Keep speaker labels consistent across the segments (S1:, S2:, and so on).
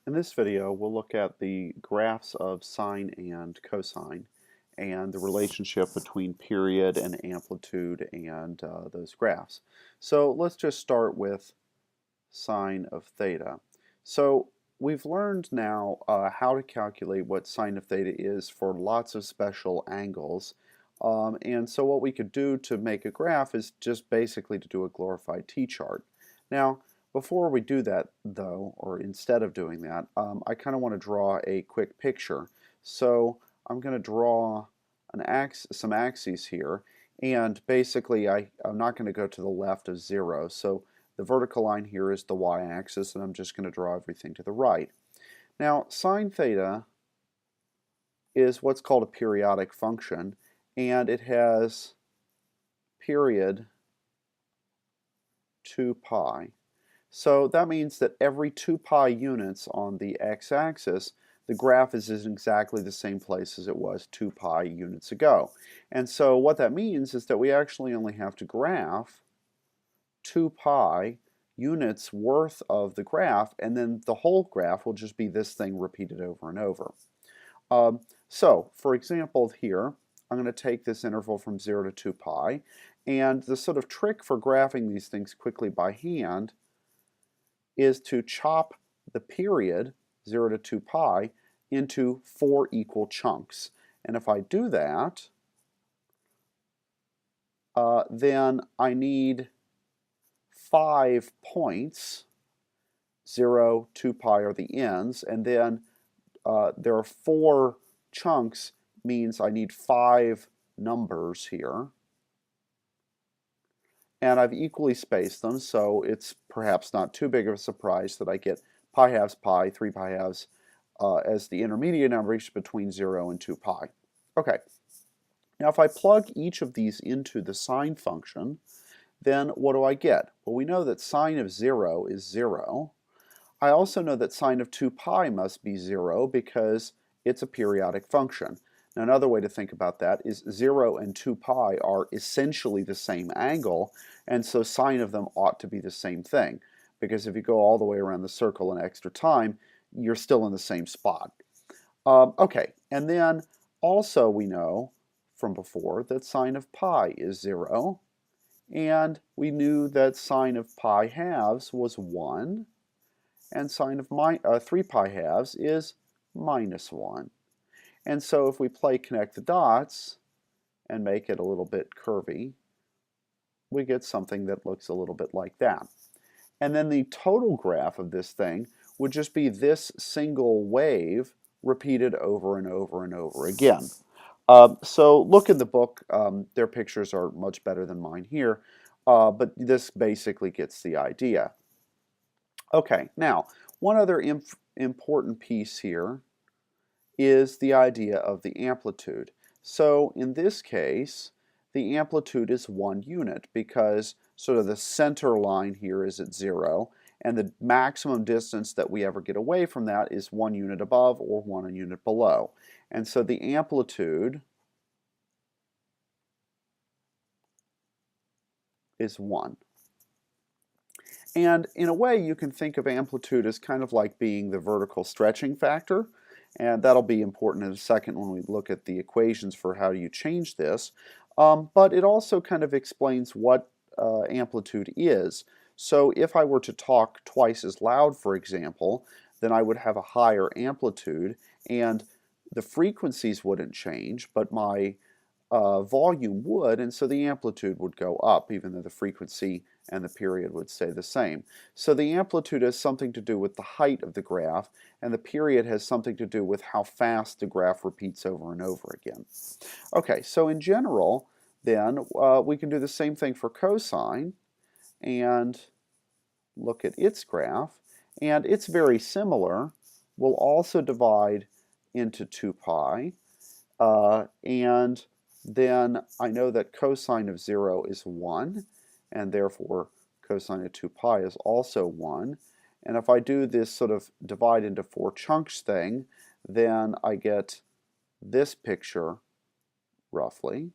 S1: In this video, we'll look at the graphs of sine and cosine and the relationship between period and amplitude and those graphs. So let's just start with sine of theta. So we've learned now how to calculate what sine of theta is for lots of special angles. And so what we could do to make a graph is just basically to do a glorified t-chart. Now, before we do that, though, or instead of doing that, I kind of want to draw a quick picture. So I'm going to draw some axes here, and basically I'm not going to go to the left of 0. So the vertical line here is the y-axis, and I'm just going to draw everything to the right. Now, sine theta is what's called a periodic function, and it has period 2 pi. So that means that every 2 pi units on the x-axis, the graph is in exactly the same place as it was 2 pi units ago. And so what that means is that we actually only have to graph 2 pi units worth of the graph, and then the whole graph will just be this thing repeated over and over. So, for example, here, I'm going to take this interval from 0 to 2 pi, and the sort of trick for graphing these things quickly by hand is to chop the period, 0 to 2 pi, into 4 equal chunks. And if I do that, then I need 5 points. 0, 2 pi are the ends, and then there are 4 chunks, means I need 5 numbers here. And I've equally spaced them, so it's perhaps not too big of a surprise that I get pi halves pi, 3 pi halves, as the intermediate numbers between 0 and 2 pi. Okay, now if I plug each of these into the sine function, then what do I get? Well, we know that sine of 0 is 0. I also know that sine of 2 pi must be 0 because it's a periodic function. Now, another way to think about that is 0 and 2 pi are essentially the same angle, and so sine of them ought to be the same thing, because if you go all the way around the circle in extra time, you're still in the same spot. Okay, and then also we know from before that sine of pi is 0, and we knew that sine of pi halves was 1, and sine of 3 pi halves is minus 1. And so if we connect the dots and make it a little bit curvy, we get something that looks a little bit like that. And then the total graph of this thing would just be this single wave repeated over and over and over again. So look in the book. Their pictures are much better than mine here, but this basically gets the idea. Okay, now one other important piece here is the idea of the amplitude. So in this case, the amplitude is 1 unit because sort of the center line here is at 0, and the maximum distance that we ever get away from that is 1 unit above or 1 unit below. And so the amplitude is 1. And in a way, you can think of amplitude as kind of like being the vertical stretching factor, and that'll be important in a second when we look at the equations for how you change this. But it also kind of explains what amplitude is. So if I were to talk twice as loud, for example, then I would have a higher amplitude, and the frequencies wouldn't change, but my volume would, and so the amplitude would go up, even though the frequency and the period would stay the same. So the amplitude has something to do with the height of the graph, and the period has something to do with how fast the graph repeats over and over again. Okay, so in general, then, we can do the same thing for cosine and look at its graph, and it's very similar. We'll also divide into 2 pi, and then I know that cosine of 0 is 1, and therefore cosine of 2 pi is also 1. And if I do this sort of divide into 4 chunks thing, then I get this picture, roughly.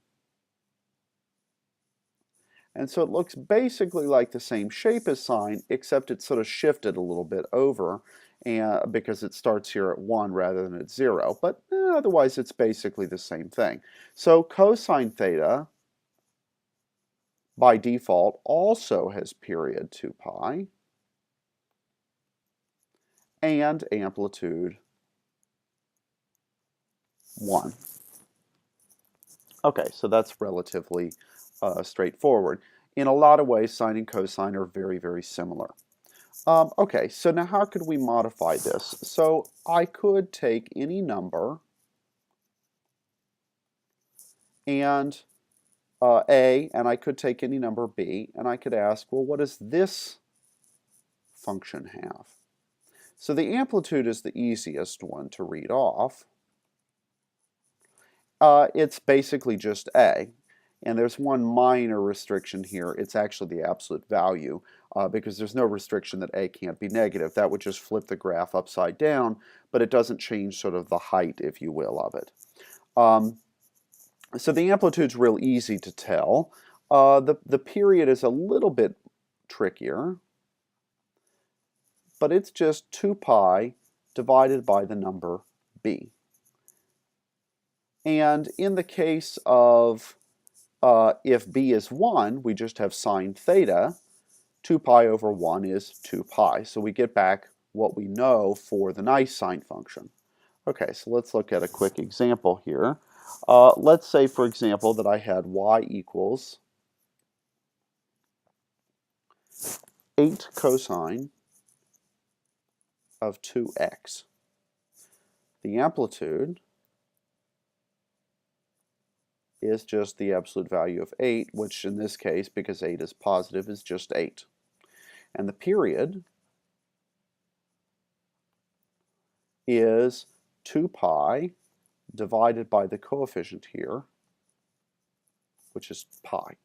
S1: And so it looks basically like the same shape as sine, except it's sort of shifted a little bit over. and because it starts here at 1 rather than at 0, but otherwise it's basically the same thing. So cosine theta by default also has period 2 pi and amplitude 1. Okay, so that's relatively straightforward. In a lot of ways, sine and cosine are very, very similar. Okay, so now how could we modify this? So I could take any number and a, and I could take any number b, and I could ask, well, what does this function have? So the amplitude is the easiest one to read off. It's basically just a. And there's one minor restriction here. It's actually the absolute value because there's no restriction that a can't be negative. That would just flip the graph upside down, but it doesn't change sort of the height, if you will, of it. So the amplitude's real easy to tell. The period is a little bit trickier, but it's just 2 pi divided by the number b. And in the case of if b is 1, we just have sine theta. 2 pi over 1 is 2 pi. So we get back what we know for the nice sine function. Okay, so let's look at a quick example here. Let's say, for example, that I had y equals 8 cosine of 2x. The amplitude is just the absolute value of 8, which in this case, because 8 is positive, is just 8. And the period is 2 pi divided by the coefficient here, which is pi.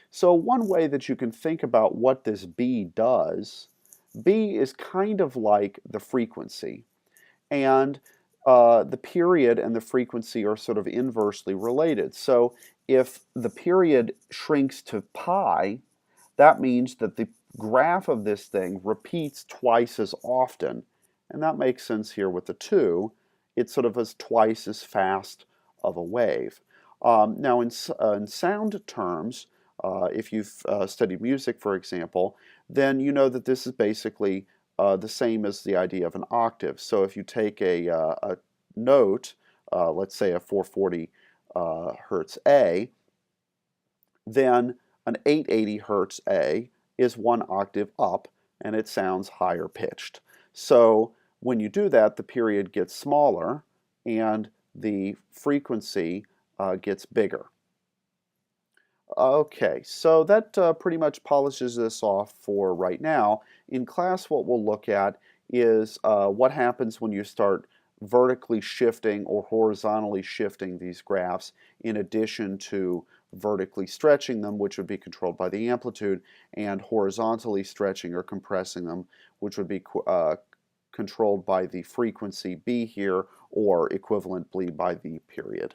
S1: So one way that you can think about what this b does, b is kind of like the frequency. And the period and the frequency are sort of inversely related. So if the period shrinks to pi, that means that the graph of this thing repeats twice as often. And that makes sense here with the 2. It sort of is twice as fast of a wave. Now in sound terms, if you've studied music, for example, then you know that this is basically the same as the idea of an octave. So if you take a note, let's say a 440 hertz A, then an 880 hertz A is 1 octave up, and it sounds higher pitched. So when you do that, the period gets smaller, and the frequency gets bigger. Okay, so that pretty much polishes this off for right now. In class, what we'll look at is what happens when you start vertically shifting or horizontally shifting these graphs in addition to vertically stretching them, which would be controlled by the amplitude, and horizontally stretching or compressing them, which would be controlled by the frequency b here, or equivalently by the period.